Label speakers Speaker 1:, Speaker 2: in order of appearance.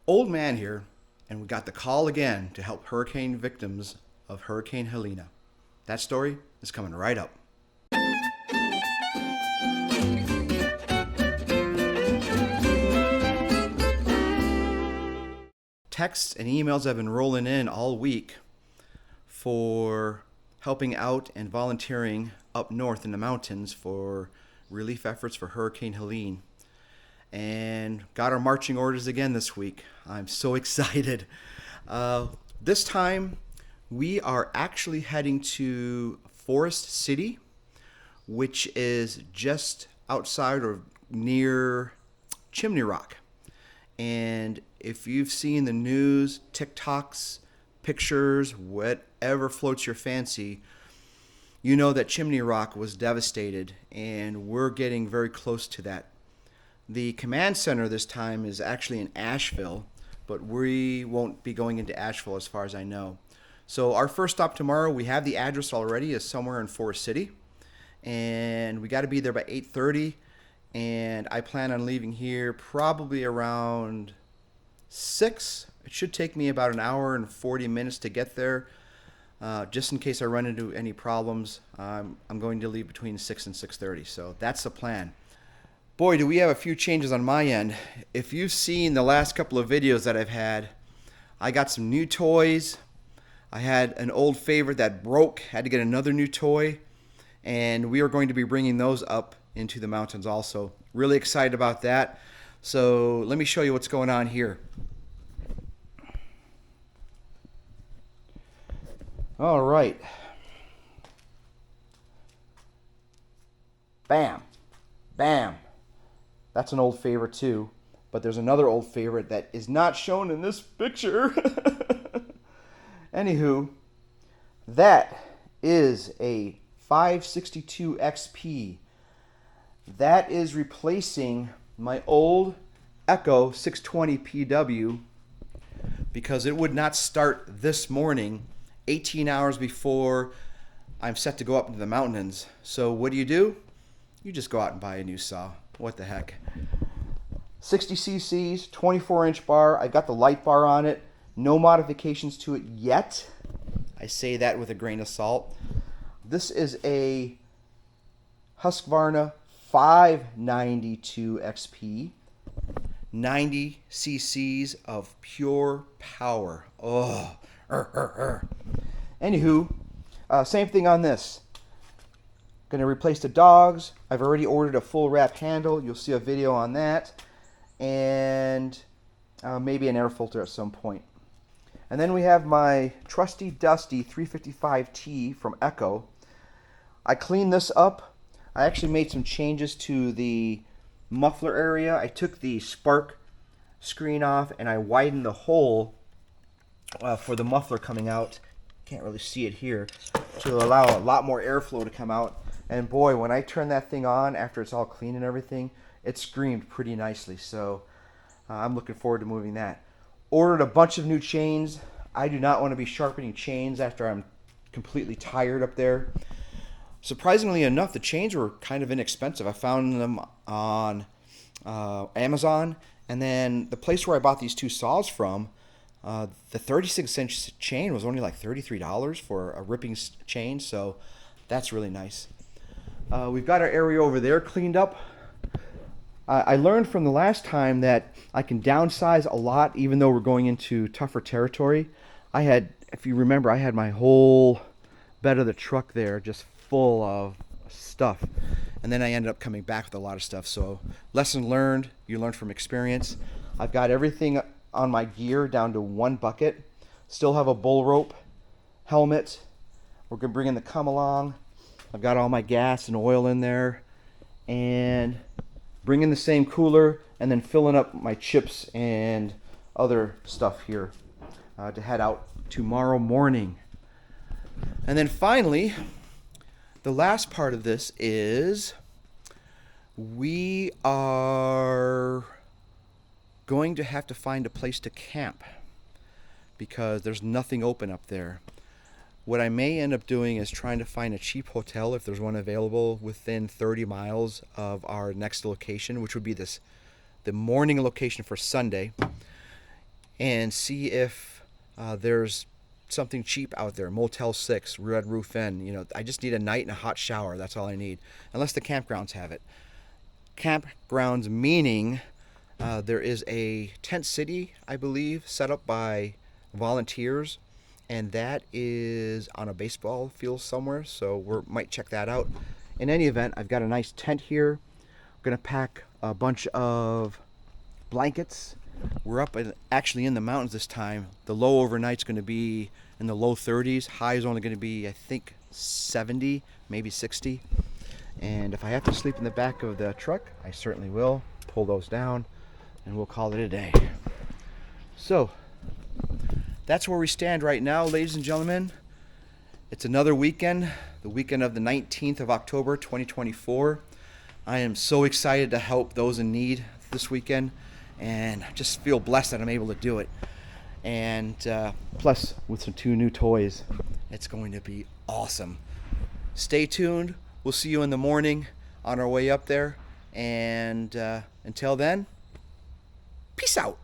Speaker 1: Old man here, and we got the call again to help hurricane victims of Hurricane Helene. That story is coming right up. Texts and emails have been rolling in all week for helping out and volunteering up north in the mountains for relief efforts for Hurricane Helene. And got our marching orders again this week. I'm so excited. This time we are actually heading to Forest City, which is just outside or near Chimney Rock. And if you've seen the news, TikToks, pictures, whatever floats your fancy, you know that Chimney Rock was devastated, and we're getting very close to that. The command center this time is actually in Asheville, but we won't be going into Asheville as far as I know. So our first stop tomorrow, we have the address already, is somewhere in Forest City, and we got to be there by 8:30. And I plan on leaving here probably around 6. It should take me about an hour and 40 minutes to get there. Just in case I run into any problems, I'm going to leave between 6 and 6:30. So that's the plan. Boy, do we have a few changes on my end. If you've seen the last couple of videos that I've had, I got some new toys. I had an old favorite that broke, had to get another new toy. And we are going to be bringing those up into the mountains also. Really excited about that. So let me show you what's going on here. All right. Bam. Bam. That's an old favorite too. But there's another old favorite that is not shown in this picture. Anywho, that is a 562 XP. That is replacing my old Echo 620 PW because it would not start this morning 18 hours before I'm set to go up into the mountains. So what do? You just go out and buy a new saw. What the heck. 60 cc's, 24-inch bar. I got the light bar on it. No modifications to it yet. I say that with a grain of salt. This is a Husqvarna 592 XP, 90 cc's of pure power. Oh, Anywho, same thing on this. Going to replace the dogs. I've already ordered a full wrap handle. You'll see a video on that. And maybe an air filter at some point. And then we have my trusty dusty 355T from Echo. I cleaned this up. I actually made some changes to the muffler area. I took the spark screen off and I widened the hole for the muffler coming out. Can't really see it here, to allow a lot more airflow to come out. And boy, when I turned that thing on after it's all clean and everything, it screamed pretty nicely. So I'm looking forward to moving that. Ordered a bunch of new chains. I do not want to be sharpening chains after I'm completely tired up there. Surprisingly enough, the chains were kind of inexpensive. I found them on Amazon, and then the place where I bought these two saws from, the 36-inch chain was only like $33 for a ripping chain, so that's really nice. We've got our area over there cleaned up. I learned from the last time that I can downsize a lot even though we're going into tougher territory. If you remember, I had my whole bed of the truck there just full of stuff, and then I ended up coming back with a lot of stuff. So lesson learned. You learn from experience. I've got everything on my gear down to one bucket. Still have a bull rope, helmet. We're gonna bring in the come along. I've got all my gas and oil in there, and bring in the same cooler, and then filling up my chips and other stuff here to head out tomorrow morning. And then finally, the last part of this is we are going to have to find a place to camp because there's nothing open up there. What I may end up doing is trying to find a cheap hotel if there's one available within 30 miles of our next location, which would be the morning location for Sunday. and see if there's something cheap out there. Motel 6, Red Roof Inn. You know, I just need a night and a hot shower. That's all I need, unless the campgrounds have it. Campgrounds meaning there is a tent city, I believe, set up by volunteers, and that is on a baseball field somewhere, so we might check that out. In any event, I've got a nice tent here. I'm going to pack a bunch of blankets. We're up actually in the mountains this time. The low overnight's going to be in the low 30s. High is only going to be, I think, 70, maybe 60. And if I have to sleep in the back of the truck, I certainly will. Pull those down, and we'll call it a day. So, that's where we stand right now, ladies and gentlemen. It's another weekend, the weekend of the 19th of October, 2024. I am so excited to help those in need this weekend, and I just feel blessed that I'm able to do it. And plus, with some 2 new toys, it's going to be awesome. Stay tuned. We'll see you in the morning on our way up there. And until then, peace out.